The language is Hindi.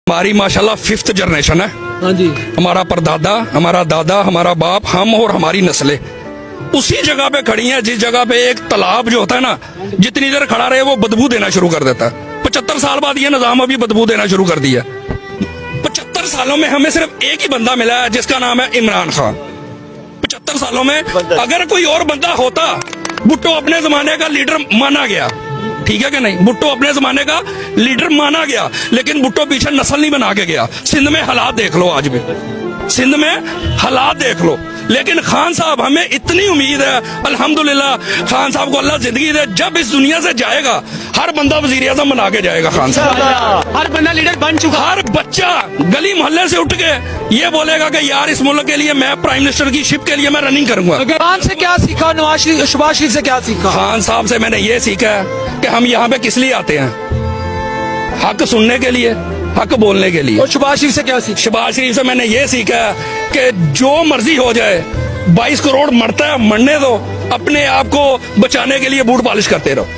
हमारी माशाल्लाह 5th जनरेशन है। हाँ जी। हमारा परदादा, हमारा दादा, हमारा बाप, हम और हमारी नस्लें उसी जगह पे खड़ी हैं जिस जगह पे एक तालाब जो होता है ना, जितनी देर खड़ा रहे वो बदबू देना शुरू कर देता है। 75 साल बाद ये निजाम अभी बदबू देना शुरू कर दिया। 75 सालों में हमें सिर्फ एक ही बंदा मिला है जिसका नाम है इमरान खान। 75 सालों में अगर कोई और बंदा होता, भुट्टो अपने जमाने का लीडर माना गया, ठीक है कि नहीं, भुट्टो अपने जमाने का लीडर माना गया, लेकिन भुट्टो पीछे नस्ल नहीं बना के गया। सिंध में हालात देख लो, आज भी सिंध में हालात देख लो। लेकिन खान साहब, हमें इतनी उम्मीद है अल्हम्दुलिल्लाह, खान साहब को अल्लाह जिंदगी दे, जब इस दुनिया से जाएगा हर बंदा वजीर आज़म बना के जाएगा। खान साहब हर बंदा लीडर बन चुका। हर बच्चा गली मोहल्ले से उठ के ये बोलेगा कि यार इस मुल्क के लिए मैं प्राइम मिनिस्टर की शिप के लिए मैं रनिंग करूंगा। खान से क्या सीखा, शहबाज शरीफ से क्या सीखा? खान साहब से मैंने ये सीखा है कि हम यहाँ पे किस लिए आते हैं, हक सुनने के लिए, हक बोलने के लिए। और शहबाज शरीफ से क्या सीखा? शहबाज शरीफ से मैंने ये सीखा है कि जो मर्जी हो जाए, 22 करोड़ मरता है, मरने दो, अपने आप को बचाने के लिए बूट पॉलिश करते रहो।